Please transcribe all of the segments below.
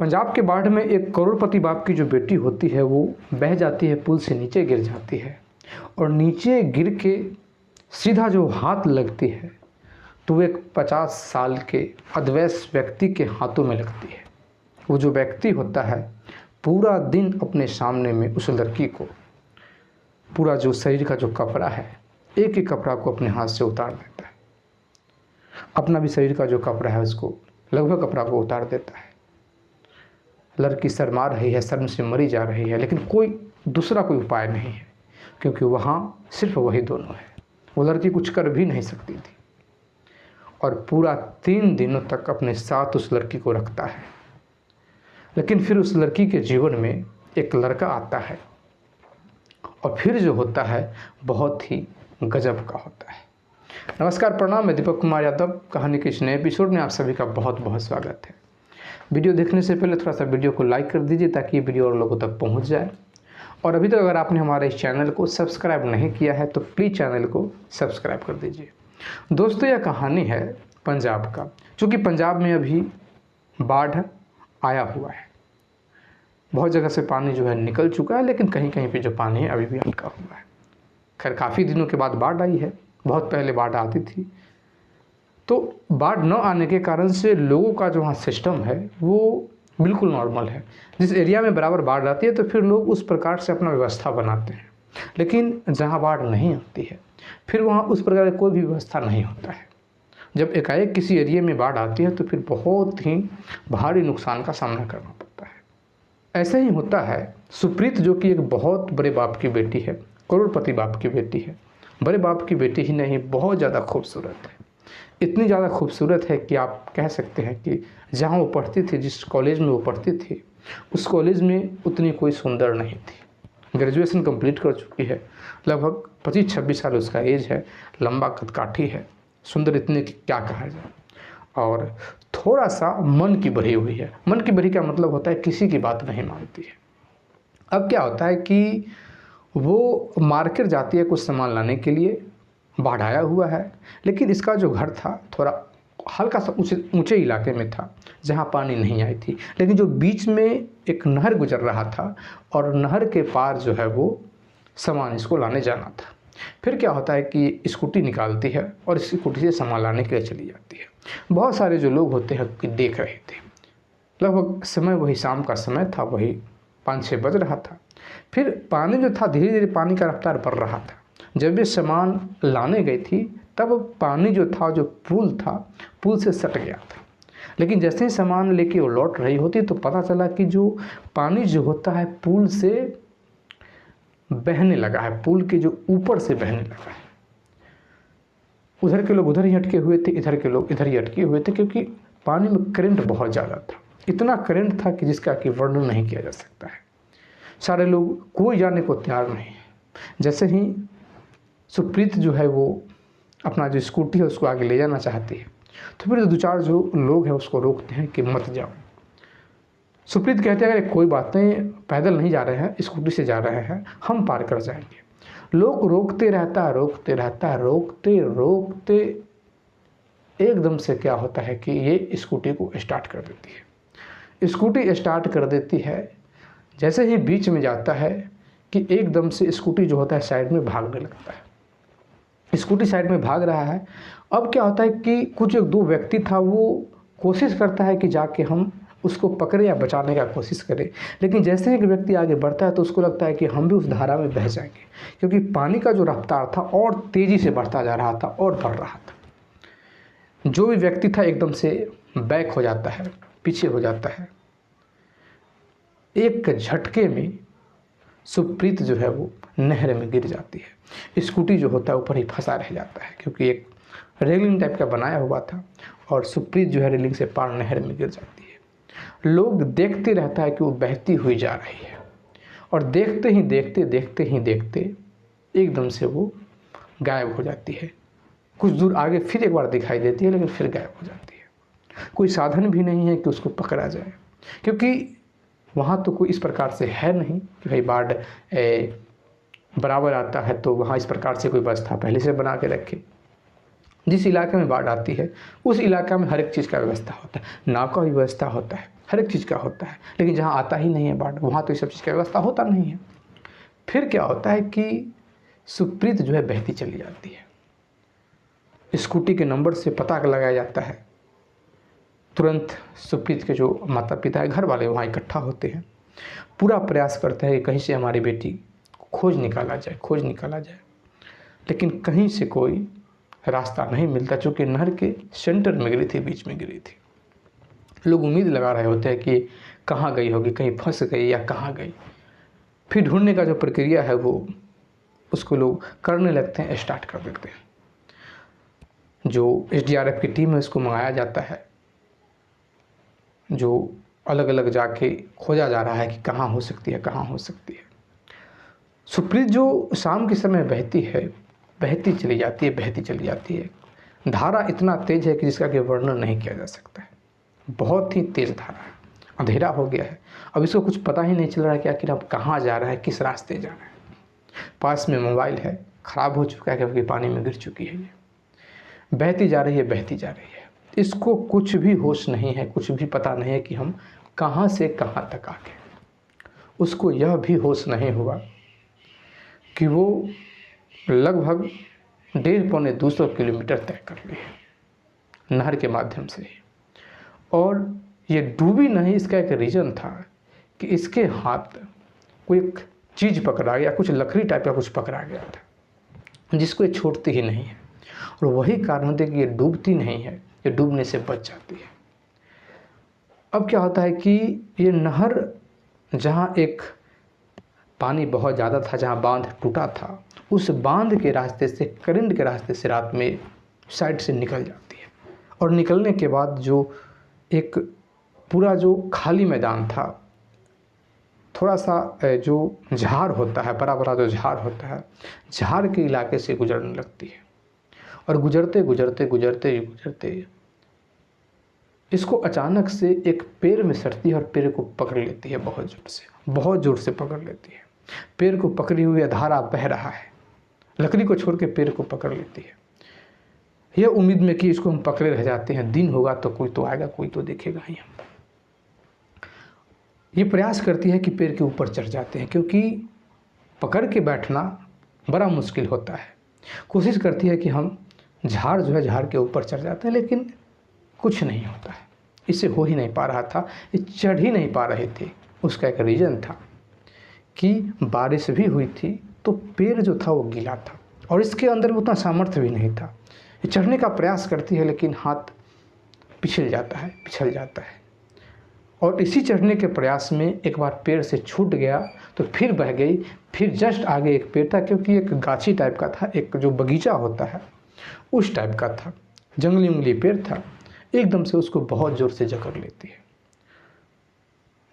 पंजाब के बाढ़ में एक करोड़पति बाप की जो बेटी होती है वो बह जाती है, पुल से नीचे गिर जाती है और नीचे गिर के सीधा जो हाथ लगती है तो वो एक 50 साल के अधवयस्क व्यक्ति के हाथों में लगती है। वो जो व्यक्ति होता है पूरा दिन अपने सामने में उस लड़की को पूरा जो शरीर का जो कपड़ा है एक एक कपड़ा को अपने हाथ से उतार देता है। अपना भी शरीर का जो कपड़ा है उसको लगभग कपड़ा को उतार देता है। लड़की शर्मा रही है, शर्म से मरी जा रही है, लेकिन दूसरा कोई उपाय नहीं है क्योंकि वहाँ सिर्फ वही दोनों है। वो लड़की कुछ कर भी नहीं सकती थी और पूरा 3 दिनों तक अपने साथ उस लड़की को रखता है। लेकिन फिर उस लड़की के जीवन में एक लड़का आता है और फिर जो होता है बहुत ही गजब का होता है। नमस्कार, प्रणाम, मैं दीपक कुमार यादव। कहानी के इस नए एपिसोड में आप सभी का बहुत बहुत स्वागत है। वीडियो देखने से पहले थोड़ा सा वीडियो को लाइक कर दीजिए ताकि ये वीडियो और लोगों तक पहुंच जाए। और अभी तक अगर आपने हमारे इस चैनल को सब्सक्राइब नहीं किया है तो प्लीज़ चैनल को सब्सक्राइब कर दीजिए। दोस्तों, यह कहानी है पंजाब का, क्योंकि पंजाब में अभी बाढ़ आया हुआ है। बहुत जगह से पानी जो है निकल चुका है, लेकिन कहीं कहीं पे जो पानी है अभी भी अटका हुआ है। खैर, काफ़ी दिनों के बाद बाढ़ आई है, बहुत पहले बाढ़ आती थी। तो बाढ़ न आने के कारण से लोगों का जो वहाँ सिस्टम है वो बिल्कुल नॉर्मल है। जिस एरिया में बराबर बाढ़ आती है तो फिर लोग उस प्रकार से अपना व्यवस्था बनाते हैं, लेकिन जहाँ बाढ़ नहीं आती है फिर वहाँ उस प्रकार की कोई भी व्यवस्था नहीं होता है। जब एकाएक किसी एरिया में बाढ़ आती है तो फिर बहुत ही भारी नुकसान का सामना करना पड़ता है। ऐसे ही होता है सुप्रीत, जो कि एक बहुत बड़े बाप की बेटी है, करोड़पति बाप की बेटी है। बड़े बाप की बेटी ही नहीं, बहुत ज़्यादा खूबसूरत है। इतनी ज़्यादा खूबसूरत है कि आप कह सकते हैं कि जहाँ वो पढ़ती थी, जिस कॉलेज में वो पढ़ती थी, उस कॉलेज में उतनी कोई सुंदर नहीं थी। ग्रेजुएशन कंप्लीट कर चुकी है, लगभग 25-26 साल उसका एज है, लंबा कदकाठी है, सुंदर इतने की क्या कहा जाए। और थोड़ा सा मन की भरी हुई है। मन की भरी का मतलब होता है किसी की बात नहीं मानती है। अब क्या होता है कि वो मार्केट जाती है कुछ सामान लाने के लिए। बाढ़ आया हुआ है, लेकिन इसका जो घर था थोड़ा हल्का सा ऊंचे इलाके में था जहां पानी नहीं आई थी, लेकिन जो बीच में एक नहर गुजर रहा था और नहर के पार जो है वो सामान इसको लाने जाना था। फिर क्या होता है कि स्कूटी निकालती है और इस स्कूटी से सामान लाने के लिए चली जाती है। बहुत सारे जो लोग होते हैं कि देख रहे थे। लगभग समय वही शाम का समय था, वही 5-6 बज रहा था। फिर पानी जो था धीरे धीरे पानी का रफ्तार बढ़ रहा था। जब ये सामान लाने गई थी तब पानी जो था, जो पुल था, पुल से सट गया था। लेकिन जैसे ही सामान लेके वो लौट रही होती तो पता चला कि जो पानी जो होता है पुल से बहने लगा है, पुल के जो ऊपर से बहने लगा है। उधर के लोग उधर ही अटके हुए थे, इधर के लोग इधर ही अटके हुए थे, क्योंकि पानी में करंट बहुत ज़्यादा था। इतना करंट था कि जिसका कि वर्णन नहीं किया जा सकता है। सारे लोग, कोई जाने को तैयार नहीं है। जैसे ही सुप्रीत जो है वो अपना जो स्कूटी है उसको आगे ले जाना चाहती है तो फिर 2-4 जो लोग हैं उसको रोकते हैं कि मत जाओ। सुप्रीत कहते हैं अरे कोई बात नहीं, पैदल नहीं जा रहे हैं, स्कूटी से जा रहे हैं, हम पार कर जाएंगे। लोग रोकते रहता है, रोकते रहता है, रोकते रोकते एकदम से क्या होता है कि ये स्कूटी को स्टार्ट कर देती है। स्कूटी स्टार्ट कर देती है, जैसे ही बीच में जाता है कि एकदम से स्कूटी जो होता है साइड में भागने लगता है। स्कूटी साइड में भाग रहा है। अब क्या होता है कि कुछ 2 व्यक्ति था, वो कोशिश करता है कि जाके हम उसको पकड़े या बचाने का कोशिश करें, लेकिन जैसे ही एक व्यक्ति आगे बढ़ता है तो उसको लगता है कि हम भी उस धारा में बह जाएंगे, क्योंकि पानी का जो रफ्तार था और तेज़ी से बढ़ता जा रहा था और बढ़ रहा था। जो भी व्यक्ति था एकदम से बैक हो जाता है, पीछे हो जाता है। एक झटके में सुप्रीत जो है वो नहर में गिर जाती है। स्कूटी जो होता है ऊपर ही फंसा रह जाता है, क्योंकि एक रेलिंग टाइप का बनाया हुआ था और सुप्रीत जो है रेलिंग से पार नहर में गिर जाती है। लोग देखते रहता है कि वो बहती हुई जा रही है और देखते ही देखते एकदम से वो गायब हो जाती है। कुछ दूर आगे फिर एक बार दिखाई देती है, लेकिन फिर गायब हो जाती है। कोई साधन भी नहीं है कि उसको पकड़ा जाए, क्योंकि वहाँ तो कोई इस प्रकार से है नहीं कि भाई बाढ़ बराबर आता है तो वहाँ इस प्रकार से कोई व्यवस्था पहले से बना के रखे। जिस इलाके में बाढ़ आती है उस इलाका में हर एक चीज़ का व्यवस्था होता है। नाव का भी व्यवस्था होता है, हर एक चीज़ का होता है, लेकिन जहाँ आता ही नहीं है बाढ़ वहाँ तो ये सब चीज़ की व्यवस्था होता नहीं है। फिर क्या होता है कि सुप्रीत जो है बहती चली जाती है। स्कूटी के नंबर से पता लगाया जाता है। तुरंत सुप्रीत के जो माता पिता है, घर वाले वहाँ इकट्ठा होते हैं, पूरा प्रयास करते हैं कि कहीं से हमारी बेटी को खोज निकाला जाए, लेकिन कहीं से कोई रास्ता नहीं मिलता, चूँकि नहर के सेंटर में गिरी थी, बीच में गिरी थी। लोग उम्मीद लगा रहे होते हैं कि कहाँ गई होगी, कहीं फंस गई या कहाँ गई। फिर ढूंढने का जो प्रक्रिया है वो उसको लोग करने लगते हैं, स्टार्ट कर देते हैं। जो SDRF की टीम है उसको मंगाया जाता है, जो अलग अलग जाके खोजा जा रहा है कि कहाँ हो सकती है। सुप्रीत जो शाम के समय बहती चली जाती है। धारा इतना तेज है कि जिसका कि वर्णन नहीं किया जा सकता है। बहुत ही तेज धारा है, अंधेरा हो गया है। अब इसको कुछ पता ही नहीं चल रहा है कि आखिर अब कहाँ जा रहा है, किस रास्ते जा रहा है। पास में मोबाइल है, ख़राब हो चुका है क्योंकि पानी में गिर चुकी है। ये बहती जा रही है। इसको कुछ भी होश नहीं है, कुछ भी पता नहीं है कि हम कहाँ से कहाँ तक आ गए। उसको यह भी होश नहीं हुआ कि वो लगभग 150-200 किलोमीटर तय कर ली है नहर के माध्यम से। और ये डूबी नहीं, इसका एक रीज़न था कि इसके हाथ कोई एक चीज़ पकड़ा गया, कुछ लकड़ी टाइप का कुछ पकड़ा गया था जिसको ये छोड़ती ही नहीं है। और वही कारण है कि ये डूबती नहीं है, ये डूबने से बच जाती है। अब क्या होता है कि ये नहर जहाँ एक पानी बहुत ज़्यादा था, जहाँ बांध टूटा था, उस बांध के रास्ते से, करंट के रास्ते से रात में साइड से निकल जाती है। और निकलने के बाद जो एक पूरा जो खाली मैदान था, थोड़ा सा जो झाड़ होता है, बड़ा बड़ा जो झाड़ होता है, झाड़ के इलाके से गुजरने लगती है। और गुजरते इसको अचानक से एक पेड़ में सटती है और पेड़ को पकड़ लेती है, बहुत ज़ोर से पकड़ लेती है। पेड़ को पकड़ी हुई धारा बह रहा है, लकड़ी को छोड़ के पेड़ को पकड़ लेती है, यह उम्मीद में कि इसको हम पकड़े रह जाते हैं, दिन होगा तो कोई तो आएगा, कोई तो देखेगा ही हम। ये प्रयास करती है कि पेड़ के ऊपर चढ़ जाते हैं, क्योंकि पकड़ के बैठना बड़ा मुश्किल होता है। कोशिश करती है कि हम झाड़ के ऊपर चढ़ जाते हैं, लेकिन कुछ नहीं होता है। इससे हो ही नहीं पा रहा था, ये चढ़ ही नहीं पा रहे थे। उसका एक रीज़न था कि बारिश भी हुई थी तो पेड़ जो था वो गीला था और इसके अंदर उतना सामर्थ्य भी नहीं था। ये चढ़ने का प्रयास करती है लेकिन हाथ पिछल जाता है और इसी चढ़ने के प्रयास में एक बार पेड़ से छूट गया तो फिर बह गई। फिर जस्ट आगे एक पेड़ था, क्योंकि एक गाछी टाइप का था, एक जो बगीचा होता है उस टाइप का था, जंगली पेड़ था। एकदम से उसको बहुत ज़ोर से जकड़ लेती है।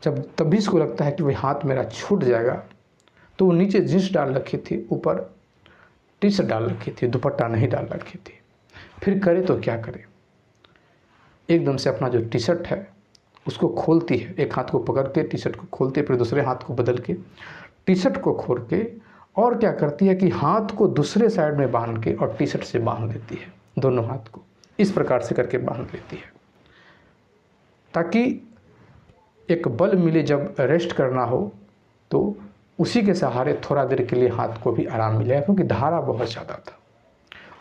जब तभी इसको लगता है कि वही हाथ मेरा छूट जाएगा, तो वो नीचे जींस डाल रखी थी, ऊपर टी शर्ट डाल रखी थी, दुपट्टा नहीं डाल रखी थी। फिर करे तो क्या करे, एकदम से अपना जो टी शर्ट है उसको खोलती है, एक हाथ को पकड़ के टी शर्ट को खोलती है, फिर दूसरे हाथ को बदल के टी शर्ट को खोल के और क्या करती है कि हाथ को दूसरे साइड में बांध के और टी शर्ट से बांध देती है, दोनों हाथ को इस प्रकार से करके बांध लेती है, ताकि एक बल मिले जब रेस्ट करना हो तो उसी के सहारे थोड़ा देर के लिए हाथ को भी आराम मिलेगा, क्योंकि धारा बहुत ज़्यादा था।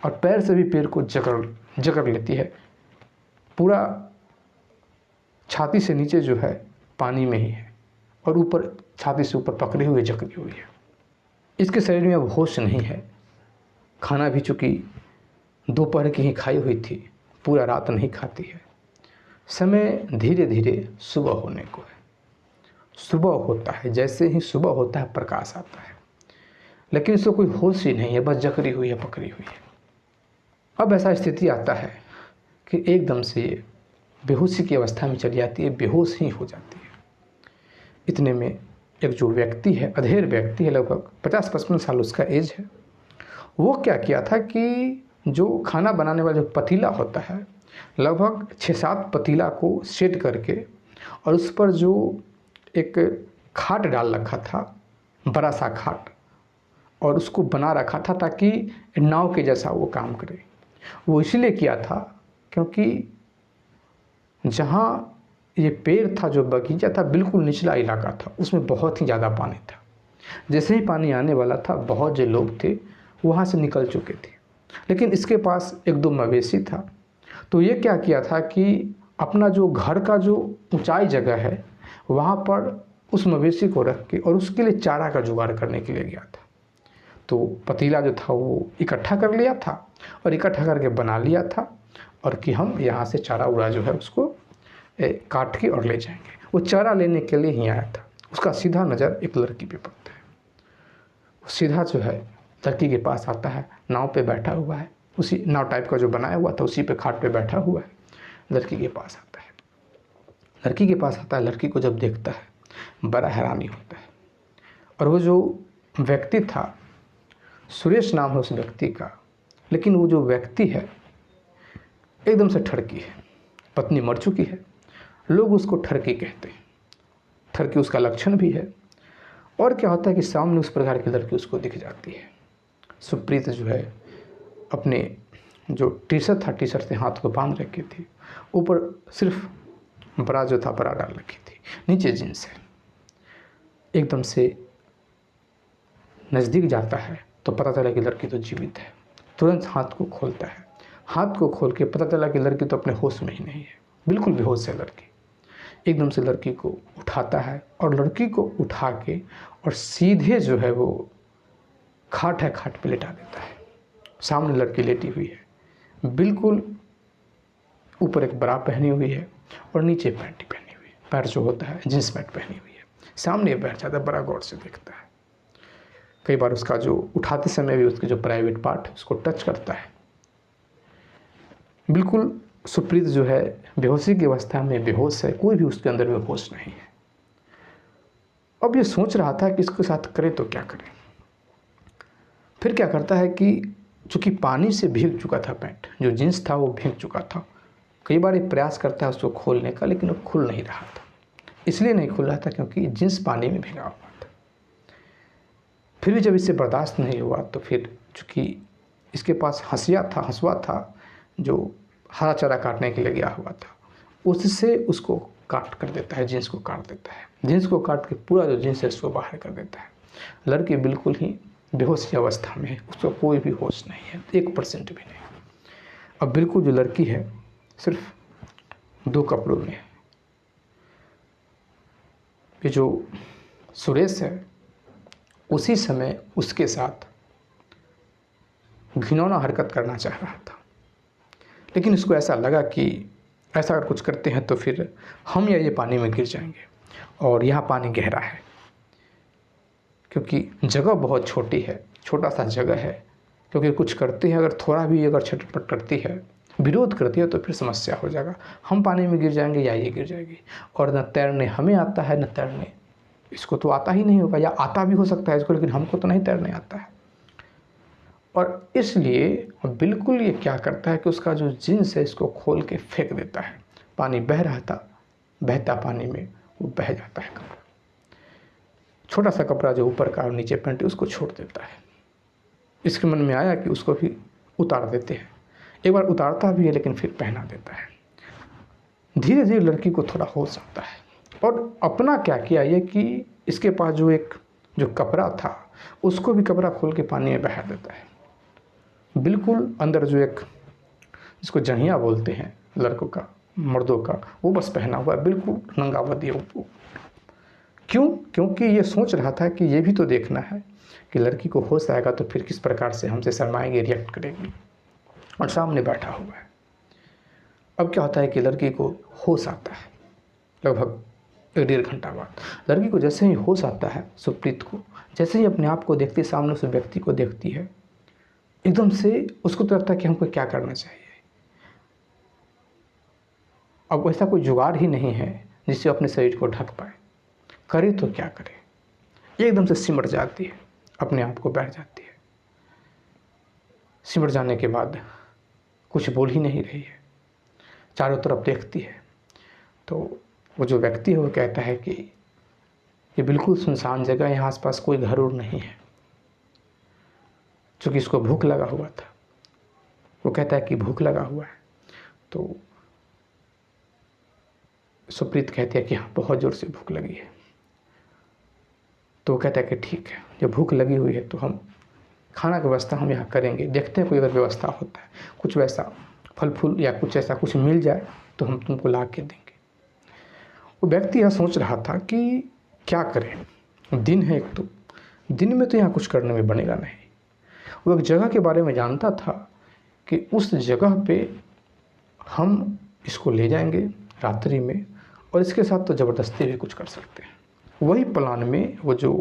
और पैर से भी पैर को जकड़ लेती है, पूरा छाती से नीचे जो है पानी में ही है और ऊपर छाती से ऊपर पकड़ी हुई जकड़ी हुई है। इसके शरीर में अब होश नहीं है। खाना भी चूँकि दोपहर की ही खाई हुई थी, पूरा रात नहीं खाती है। समय धीरे धीरे सुबह होने को है। सुबह होता है, जैसे ही सुबह होता है प्रकाश आता है, लेकिन इसको कोई होश ही नहीं है, बस जकड़ी हुई है, पकड़ी हुई है। अब ऐसा स्थिति आता है कि एकदम से ये बेहोशी की अवस्था में चली जाती है, बेहोश ही हो जाती है। इतने में एक जो व्यक्ति है, अधेड़ व्यक्ति है, लगभग 50-55 साल उसका एज है, वो क्या किया था कि जो खाना बनाने वाला जो पतीला होता है, लगभग 6-7 पतीला को सेट करके और उस पर जो एक खाट डाल रखा था, बड़ा सा खाट, और उसको बना रखा था ताकि नाव के जैसा वो काम करे। वो इसलिए किया था क्योंकि जहाँ ये पेड़ था, जो बगीचा था, बिल्कुल निचला इलाका था, उसमें बहुत ही ज़्यादा पानी था। जैसे ही पानी आने वाला था, बहुत जो लोग थे वहाँ से निकल चुके थे, लेकिन इसके पास एक दो मवेशी था। तो ये क्या किया था कि अपना जो घर का जो ऊंचाई जगह है वहाँ पर उस मवेशी को रख के और उसके लिए चारा का जुगाड़ करने के लिए गया था। तो पतीला जो था वो इकट्ठा कर लिया था और इकट्ठा करके बना लिया था, और कि हम यहाँ से चारा उड़ा जो है उसको काट के और ले जाएंगे। वो चारा लेने के लिए ही आया था। उसका सीधा नज़र एक लड़की पे पड़ता है। वो सीधा जो है लड़की के पास आता है, नाव पे बैठा हुआ है, उसी नाव टाइप का जो बनाया हुआ था उसी पे खाट पे बैठा हुआ है। लड़की के पास आता है, लड़की के पास आता है, लड़की को जब देखता है बड़ा हैरानी होता है। और वो जो व्यक्ति था, सुरेश नाम है उस व्यक्ति का, लेकिन वो जो व्यक्ति है एकदम से ठरकी है। पत्नी मर चुकी है, लोग उसको ठरकी कहते हैं। ठरकी उसका लक्षण भी है। और क्या होता है कि सामने उस प्रकार की लड़की उसको दिख जाती है। सुप्रीत जो है अपने जो टी शर्ट था, टी शर्ट से हाथ को बांध रखी थी, ऊपर सिर्फ बरा जो था बरा डाल रखी थी, नीचे जींस है। एकदम से नज़दीक जाता है तो पता चला कि लड़की तो जीवित है। तुरंत हाथ को खोलता है, हाथ को खोल के पता चला कि लड़की तो अपने होश में ही नहीं है, बिल्कुल बेहोश है लड़की। एकदम से लड़की को उठाता है और लड़की को उठा के और सीधे जो है वो खाट है, खाट पे लेटा देता है। सामने लड़की लेटी हुई है, बिल्कुल ऊपर एक बरा पहनी हुई है और नीचे पैंटी पहनी हुई है, पैर जो होता है जींस पैंट पहनी हुई है। सामने बैठ जाता है, बड़ा गौर से देखता है। कई बार उसका जो उठाते समय भी उसके जो प्राइवेट पार्ट है उसको टच करता है। बिल्कुल सुप्रीत जो है बेहोशी की अवस्था में बेहोश है, कोई भी उसके अंदर में होश नहीं है। अब ये सोच रहा था कि इसके साथ करे तो क्या करे। फिर क्या करता है कि चूँकि पानी से भीग चुका था पैंट, जो जींस था वो भीग चुका था। कई बार ये प्रयास करता है उसको खोलने का, लेकिन वो खुल नहीं रहा था। इसलिए नहीं खुल रहा था क्योंकि जींस पानी में भीगा हुआ था। फिर भी जब इससे बर्दाश्त नहीं हुआ तो फिर चूँकि इसके पास हंसुआ था जो हरा चारा काटने के लिए गया हुआ था, उससे उसको काट कर देता है, जींस को काट देता है। जींस को काट के पूरा जो जींस है उसको बाहर कर देता है। लड़की बिल्कुल ही बेहोशी अवस्था में है, उसको कोई भी होश नहीं है, 1% भी नहीं। अब बिल्कुल जो लड़की है सिर्फ 2 कपड़ों में है। ये जो सुरेश है उसी समय उसके साथ घिनौना हरकत करना चाह रहा था, लेकिन उसको ऐसा लगा कि ऐसा अगर कुछ करते हैं तो फिर हम या ये पानी में गिर जाएंगे, और यहाँ पानी गहरा है क्योंकि जगह बहुत छोटी है, छोटा सा जगह है। क्योंकि कुछ करते हैं, अगर थोड़ा भी अगर छटपट करती है, विरोध करती है, तो फिर समस्या हो जाएगा। हम पानी में गिर जाएंगे या ये गिर जाएगी। और न तैरने हमें आता है, न तैरने इसको तो आता ही नहीं होगा, या आता भी हो सकता है इसको, लेकिन हमको तो नहीं तैरने आता है। और इसलिए बिल्कुल ये क्या करता है कि उसका जो जींस है इसको खोल के फेंक देता है। पानी बह रहा था, बहता पानी में वो बह जाता है कपड़ा। छोटा सा कपड़ा जो ऊपर का और नीचे पैंट उसको छोड़ देता है। इसके मन में आया कि उसको भी उतार देते हैं। एक बार उतारता भी है लेकिन फिर पहना देता है। धीरे धीरे लड़की को थोड़ा होश आता है, और अपना क्या किया ये कि इसके पास जो कपड़ा था उसको भी कपड़ा खोल के पानी में बहा देता है। बिल्कुल अंदर जो एक जिसको जंघिया बोलते हैं लड़कों का, मर्दों का, वो बस पहना हुआ है, बिल्कुल नंगा बदिया। क्यों? क्योंकि ये सोच रहा था कि ये भी तो देखना है कि लड़की को होश आएगा तो फिर किस प्रकार से हमसे शर्माएगी, रिएक्ट करेगी। और सामने बैठा हुआ है। अब क्या होता है कि लड़की को होश आता है लगभग 1-1.5 घंटा बाद। लड़की को जैसे ही होश आता है, सुप्रीत को जैसे ही अपने आप को देखती है, सामने उस व्यक्ति को देखती है, एकदम से उसको तो लगता है कि हमको क्या करना चाहिए। अब ऐसा कोई जुगाड़ ही नहीं है जिससे अपने शरीर को ढक पाए, करे तो क्या करे। एकदम से सिमट जाती है, अपने आप को बैठ जाती है। सिमट जाने के बाद कुछ बोल ही नहीं रही है, चारों तरफ देखती है। तो वो जो व्यक्ति है वो कहता है कि ये बिल्कुल सुनसान जगह है, यहाँ आसपास कोई घर उर नहीं है। चूँकि इसको भूख लगा हुआ था, वो कहता है कि भूख लगा हुआ है। तो सुप्रीत कहती है कि हाँ बहुत ज़ोर से भूख लगी है। तो वो कहता है कि ठीक है, जब भूख लगी हुई है तो हम खाना की व्यवस्था हम यहाँ करेंगे, देखते हैं कोई अगर व्यवस्था होता है, कुछ वैसा फल फूल या कुछ ऐसा कुछ मिल जाए तो हम तुमको ला के देंगे। वो व्यक्ति यह सोच रहा था कि क्या करें, दिन है एक तो, दिन में तो यहाँ कुछ करने में बनेगा नहीं। वो एक जगह के बारे में जानता था कि उस जगह पे हम इसको ले जाएंगे रात्रि में और इसके साथ तो ज़बरदस्ती भी कुछ कर सकते हैं। वही प्लान में वो जो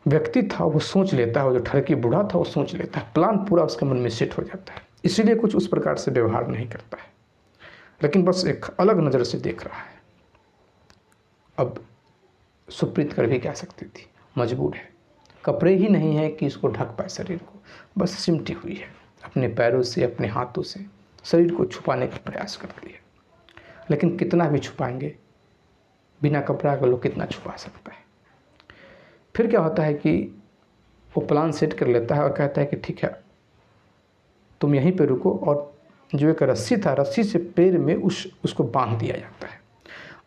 व्यक्ति था वो सोच लेता है, वो जो ठरकी बूढ़ा था वो सोच लेता है, प्लान पूरा उसके मन में सेट हो जाता है, इसलिए कुछ उस प्रकार से व्यवहार नहीं करता है, लेकिन बस एक अलग नज़र से देख रहा है। अब सुप्रीत कर भी क्या सकती थी, मजबूर है, कपड़े ही नहीं है कि इसको ढक पाए शरीर को, बस सिमटी हुई है, अपने पैरों से अपने हाथों से शरीर को छुपाने का प्रयास करती है, लेकिन कितना भी छुपाएंगे, बिना कपड़ा का लोग कितना छुपा सकता है। फिर क्या होता है कि वो प्लान सेट कर लेता है और कहता है कि ठीक है तुम यहीं पे रुको, और जो एक रस्सी था, रस्सी से पैर में उसको बांध दिया जाता है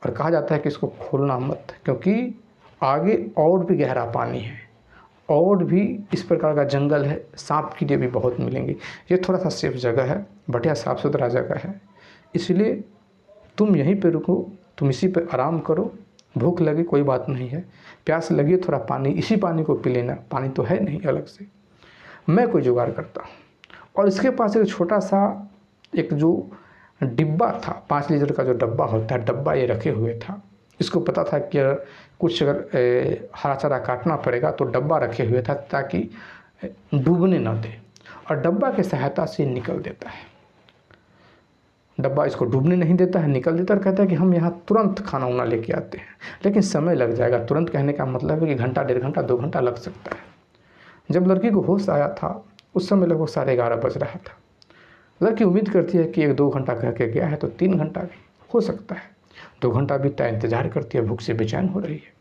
और कहा जाता है कि इसको खोलना मत, क्योंकि आगे और भी गहरा पानी है और भी इस प्रकार का जंगल है, सांप कीड़े भी बहुत मिलेंगे, ये थोड़ा सा सेफ जगह है, बढ़िया साफ़ सुथरा जगह है, इसलिए तुम यहीं पे रुको, तुम इसी पे आराम करो, भूख लगे कोई बात नहीं है, प्यास लगी थोड़ा पानी, इसी पानी को पी लेना, पानी तो है नहीं अलग से, मैं कोई जुगाड़ करता हूँ। और इसके पास एक छोटा सा एक जो डिब्बा था, 5 लीटर का जो डब्बा होता है, डब्बा ये रखे हुए था, इसको पता था कि कुछ अगर हरा चारा काटना पड़ेगा तो डब्बा रखे हुए था ताकि डूबने ना दे, और डब्बा की सहायता से निकल देता है, डब्बा इसको डूबने नहीं देता है, निकल देता है और कहता है कि हम यहाँ तुरंत खाना वाना लेके आते हैं, लेकिन समय लग जाएगा। तुरंत कहने का मतलब है कि घंटा, 1.5 घंटा, 2 घंटा लग सकता है। जब लड़की को होश आया था उस समय लगभग 11:30 बज रहा था। लड़की उम्मीद करती है कि 1-2 घंटा कह के गया है तो 3 घंटा भी हो सकता है, 2 घंटा बीतता है, इंतजार करती है, भूख से बेचैन हो रही है।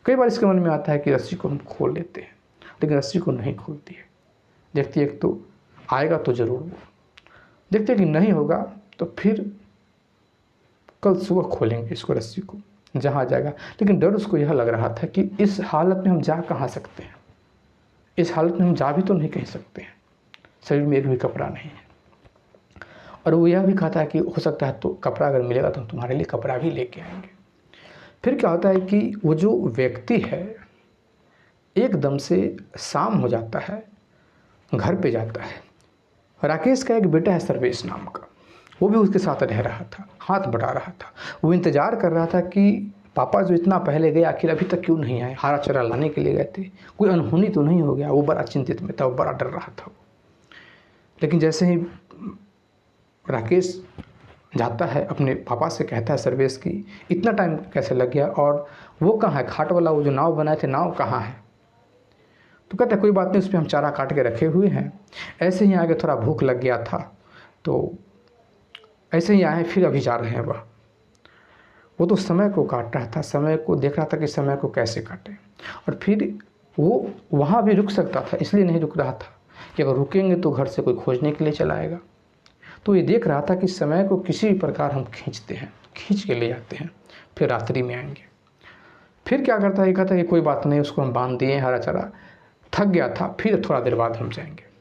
कई बार इसके मन में आता है कि रस्सी को हम खोल लेते हैं, लेकिन रस्सी को नहीं खोलती है, देखती है कि तो आएगा तो ज़रूर, वो देखते हैं कि नहीं होगा तो फिर कल सुबह खोलेंगे इसको, रस्सी को, जहाँ जाएगा। लेकिन डर उसको यह लग रहा था कि इस हालत में हम जा कहाँ सकते हैं, इस हालत में हम जा भी तो नहीं कह सकते हैं, शरीर में एक भी कपड़ा नहीं है। और वो यह भी कहता है कि हो सकता है तो कपड़ा अगर मिलेगा तो हम तुम्हारे लिए कपड़ा भी लेके आएंगे। फिर क्या होता है कि वो जो व्यक्ति है एकदम से शाम हो जाता है, घर पे जाता है। राकेश का एक बेटा है सर्वेश नाम का, वो भी उसके साथ रह रहा था, हाथ बटा रहा था। वो इंतज़ार कर रहा था कि पापा जो इतना पहले गए आखिर अभी तक क्यों नहीं आए, हरा चारा लाने के लिए गए थे, कोई अनहोनी तो नहीं हो गया। वो बड़ा चिंतित में था, वो बड़ा डर रहा था। लेकिन जैसे ही राकेश जाता है अपने पापा से कहता है सर्वेश की इतना टाइम कैसे लग गया, और वो कहाँ है, खाट वाला वो जो नाव बनाए थे, नाव कहाँ है। तो कहते हैं कोई बात नहीं, उस पर हम चारा काट के रखे हुए हैं, ऐसे ही आगे थोड़ा भूख लग गया था तो ऐसे ही आए, फिर अभी जा रहे हैं। वो तो समय को काट रहा था, समय को देख रहा था कि समय को कैसे काटे, और फिर वो वहाँ भी रुक सकता था, इसलिए नहीं रुक रहा था कि अगर रुकेंगे तो घर से कोई खोजने के लिए चला आएगा। तो ये देख रहा था कि समय को किसी भी प्रकार हम खींचते हैं, खींच के ले जाते हैं, फिर रात्रि में आएंगे। फिर क्या करता है, ये कहता है कि कोई बात नहीं, उसको हम बांध दिए, हरा चारा, थक गया था, फिर थोड़ा देर बाद हम जाएंगे।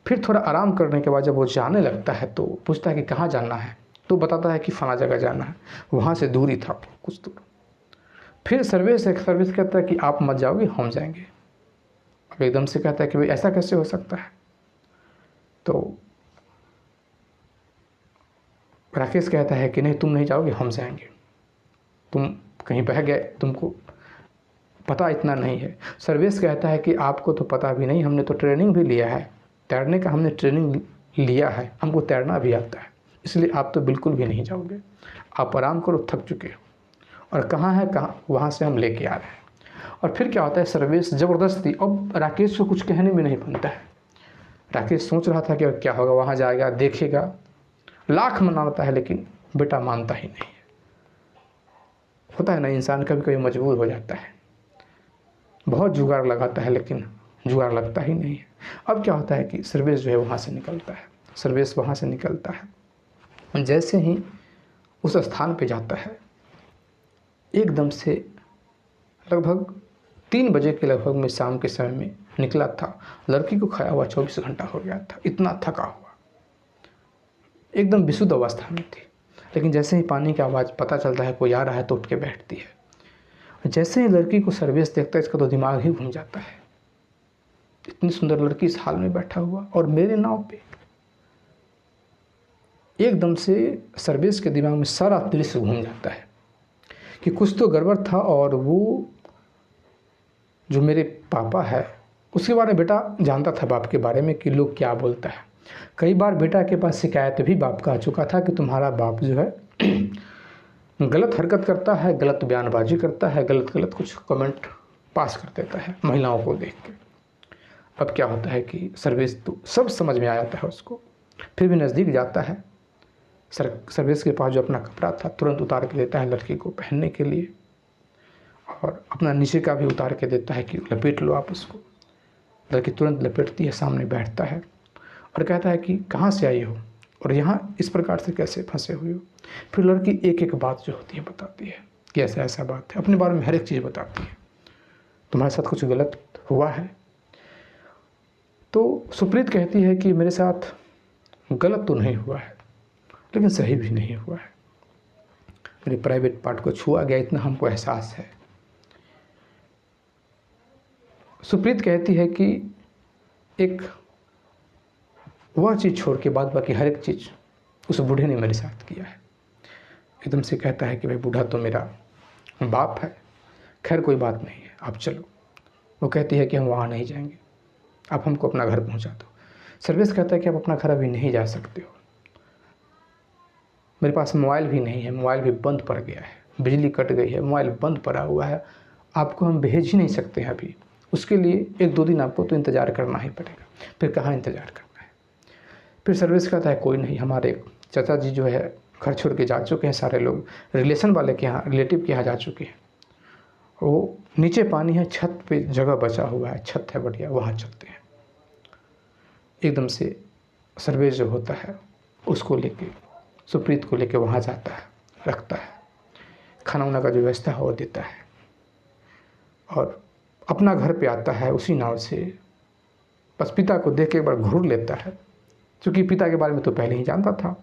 फिर थोड़ा आराम करने के बाद जब वो जाने लगता है तो पूछता है कि कहाँ जाना है, तो बताता है कि फला जगह जाना है, वहाँ से दूरी था कुछ दूर। फिर सर्विस कहता है कि आप मत जाओगे, हम जाएंगे। अब एकदम से कहता है कि भाई ऐसा कैसे हो सकता है। तो राकेश कहता है कि नहीं तुम नहीं जाओगे, हम जाएंगे, तुम कहीं बह गए, तुमको पता इतना नहीं है। सर्वेश कहता है कि आपको तो पता भी नहीं, हमने तो ट्रेनिंग भी लिया है, तैरने का हमने ट्रेनिंग लिया है, हमको तैरना भी आता है, इसलिए आप तो बिल्कुल भी नहीं जाओगे, आप आराम करो, थक चुके हो। और कहाँ है, कहाँ, वहाँ से हम लेके आ रहे हैं। और फिर क्या होता है, सर्वेश ज़बरदस्ती, अब राकेश को कुछ कहने में नहीं बनता है। राकेश सोच रहा था कि क्या होगा, वहाँ जाएगा, देखेगा, लाख मनाता है, लेकिन बेटा मानता ही नहीं है। होता है ना, इंसान कभी कभी मजबूर हो जाता है, बहुत जुगाड़ लगाता है लेकिन जुगाड़ लगता ही नहीं है। अब क्या होता है कि सर्वेश जो है वहाँ से निकलता है, सर्वेश वहाँ से निकलता है। जैसे ही उस स्थान पे जाता है। एकदम से लगभग 3 बजे के लगभग में शाम के समय में निकला था। लड़की को खाया हुआ 24 घंटा हो गया था, इतना थका हुआ, एकदम विशुद्ध अवस्था में थी। लेकिन जैसे ही पानी की आवाज़ पता चलता है कोई आ रहा है तो उठ के बैठती है। जैसे ही लड़की को सर्वेश देखता है इसका तो दिमाग ही घूम जाता है, इतनी सुंदर लड़की इस हाल में बैठा हुआ और मेरे नाव पे। एकदम से सर्वेश के दिमाग में सारा दृश्य घूम जाता है कि कुछ तो गड़बड़ था, और वो जो मेरे पापा है उसके बारे में बेटा जानता था, बाप के बारे में कि लोग क्या बोलता है। कई बार बेटा के पास शिकायत भी बाप का आ चुका था कि तुम्हारा बाप जो है गलत हरकत करता है, गलत बयानबाजी करता है, गलत गलत कुछ कमेंट पास कर देता है महिलाओं को देख के। अब क्या होता है कि सर्वेश तो सब समझ में आ जाता है उसको, फिर भी नज़दीक जाता है। सर्वेश के पास जो अपना कपड़ा था तुरंत उतार के देता है लड़की को पहनने के लिए, और अपना नीचे का भी उतार के देता है कि लपेट लो आप उसको। लड़की तुरंत लपेटती है, सामने बैठता है और कहता है कि कहाँ से आई हो और यहाँ इस प्रकार से कैसे फंसे हुए हो। फिर लड़की एक एक बात जो होती है बताती है कि ऐसा ऐसा बात है, अपने बारे में हर एक चीज़ बताती है, तुम्हारे साथ कुछ गलत हुआ है। तो सुप्रीत कहती है कि मेरे साथ गलत तो नहीं हुआ है लेकिन सही भी नहीं हुआ है, मेरे प्राइवेट पार्ट को छुआ गया, इतना हमको एहसास है। सुप्रीत कहती है कि एक वह चीज़ छोड़ के बाद बाकी हर एक चीज़ उस बूढ़े ने मेरे साथ किया है। एकदम से कहता है कि भाई बूढ़ा तो मेरा बाप है, खैर कोई बात नहीं है, आप चलो। वो कहती है कि हम वहाँ नहीं जाएंगे, आप हमको अपना घर पहुँचा दो। सर्वेश कहता है कि आप अपना घर अभी नहीं जा सकते हो, मेरे पास मोबाइल भी नहीं है, मोबाइल भी बंद पड़ गया है, बिजली कट गई है, मोबाइल बंद पड़ा हुआ है, आपको हम भेज ही नहीं सकते हैं अभी, उसके लिए 1-2 दिन आपको तो इंतज़ार करना ही पड़ेगा। फिर कहाँ इंतज़ार करना है। फिर सर्विस कहता है कोई नहीं, हमारे चाचा जी जो है घर छोड़ के जा चुके हैं, सारे लोग रिलेशन वाले के यहाँ, रिलेटिव के यहाँ जा चुके हैं, वो नीचे पानी है, छत पे जगह बचा हुआ है, छत है बढ़िया, वहाँ चलते हैं। एकदम से सर्वेश जो होता है उसको लेके, सुप्रीत को लेके वहाँ जाता है, रखता है, खाना वाना का जो व्यवस्था है वो देता है और अपना घर पे आता है उसी नाव से। बस पिता को देख के एक बार घूर लेता है, क्योंकि पिता के बारे में तो पहले ही जानता था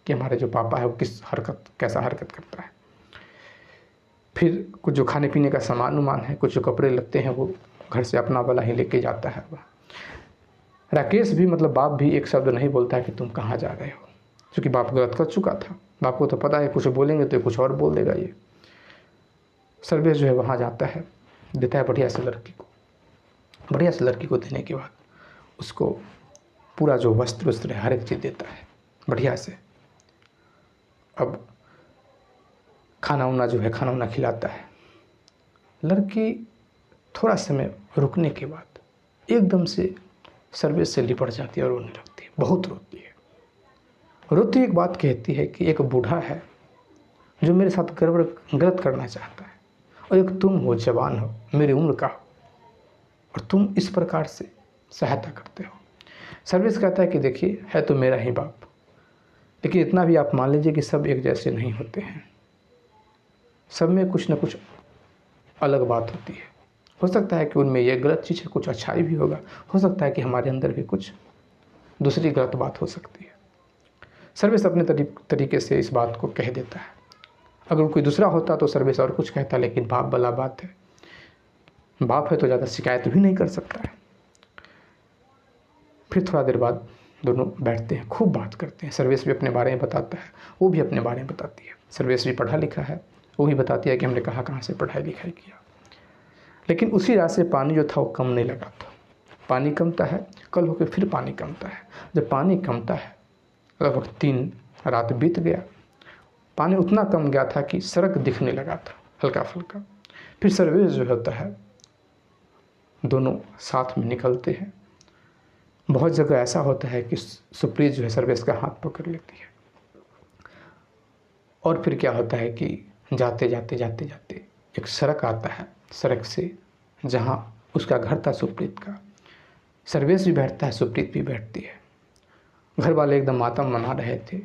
कि हमारे जो पापा है वो कैसा हरकत करता है। फिर कुछ जो खाने पीने का सामान उमान है, कुछ जो कपड़े लगते हैं वो घर से अपना वाला ही लेके जाता है। वह राकेश भी मतलब बाप भी एक शब्द नहीं बोलता है कि तुम कहाँ जा रहे हो, क्योंकि बाप गलत कर चुका था, बाप को तो पता है कुछ बोलेंगे तो कुछ और बोल देगा ये। सर्वेश जो है वहाँ जाता है, देता है बढ़िया से लड़की को, बढ़िया से लड़की को देने के बाद उसको पूरा जो वस्त्र है हर एक चीज़ देता है बढ़िया से। अब खाना वाना जो है खाना वाना खिलाता है। लड़की थोड़ा समय रुकने के बाद एकदम से सर्वेश से लिपट जाती है और रोने लगती है, बहुत रोती है। रोती एक बात कहती है कि एक बूढ़ा है जो मेरे साथ गलत करना चाहता है, और एक तुम हो, जवान हो, मेरी उम्र का हो, और तुम इस प्रकार से सहायता करते हो। सर्वेश कहता है कि देखिए है तो मेरा ही बाप, लेकिन इतना भी आप मान लीजिए कि सब एक जैसे नहीं होते हैं, सब में कुछ ना कुछ अलग बात होती है। हो सकता है कि उनमें ये गलत चीज़ है, कुछ अच्छाई भी होगा, हो सकता है कि हमारे अंदर भी कुछ दूसरी गलत बात हो सकती है। सर्वेश अपने तरीके से इस बात को कह देता है। अगर कोई दूसरा होता तो सर्वेश और कुछ कहता, लेकिन बाप वाला बात है, बाप है तो ज़्यादा शिकायत भी नहीं कर सकता है। फिर थोड़ा देर बाद दोनों बैठते हैं, खूब बात करते हैं। सर्वेश भी अपने बारे में बताता है, वो भी अपने बारे में बताती है। सर्वेश भी पढ़ा लिखा है, वो भी बताती है कि हमने कहाँ से पढ़ाई लिखाई किया। लेकिन उसी रात से पानी जो था वो कम नहीं लगा था। पानी कमता है, कल होकर फिर पानी कमता है। जब पानी कमता है लगभग 3 रात बीत गया, पानी उतना कम गया था कि सड़क दिखने लगा था हल्का फुल्का। फिर सर्वेश जो होता है दोनों साथ में निकलते हैं। बहुत जगह ऐसा होता है कि सुप्रीत जो है सर्वेश का हाथ पकड़ लेती है, और फिर क्या होता है कि जाते जाते एक सड़क आता है। सड़क से जहाँ उसका घर था सुप्रीत का, सर्वेश भी बैठता है, सुप्रीत भी बैठती है। घर वाले एकदम मातम मना रहे थे।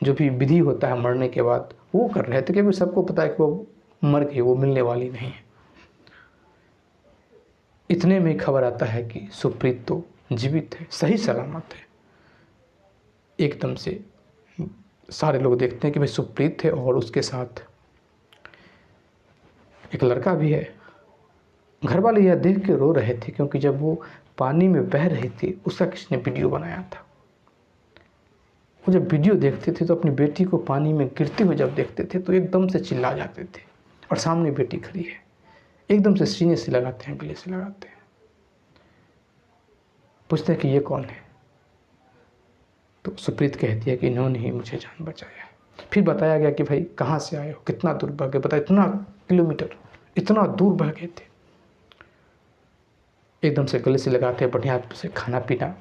जो भी विधि होता है मरने के बाद वो कर रहे थे, क्योंकि सबको पता है कि वो मर गई, वो मिलने वाली नहीं है। इतने में खबर आता है कि सुप्रीत तो जीवित है, सही सलामत है। एकदम से सारे लोग देखते हैं कि भाई सुप्रीत है और उसके साथ एक लड़का भी है। घर वाले यह देख के रो रहे थे, क्योंकि जब वो पानी में बह रही थी उसका किसने वीडियो बनाया था। वो जब वीडियो देखते थे तो अपनी बेटी को पानी में गिरते हुए जब देखते थे तो एकदम से चिल्ला जाते थे, और सामने बेटी खड़ी है, एकदम से सीने से लगाते हैं, गले से लगाते हैं, पूछते हैं कि ये कौन है। तो सुप्रीत कहती है कि इन्होंने ही मुझे जान बचाया है। फिर बताया गया कि भाई कहाँ से आए हो, कितना दूर बह गए, बता इतना किलोमीटर, इतना दूर बह गए थे। एकदम से गले से लगाते हैं, बढ़िया से खाना पीना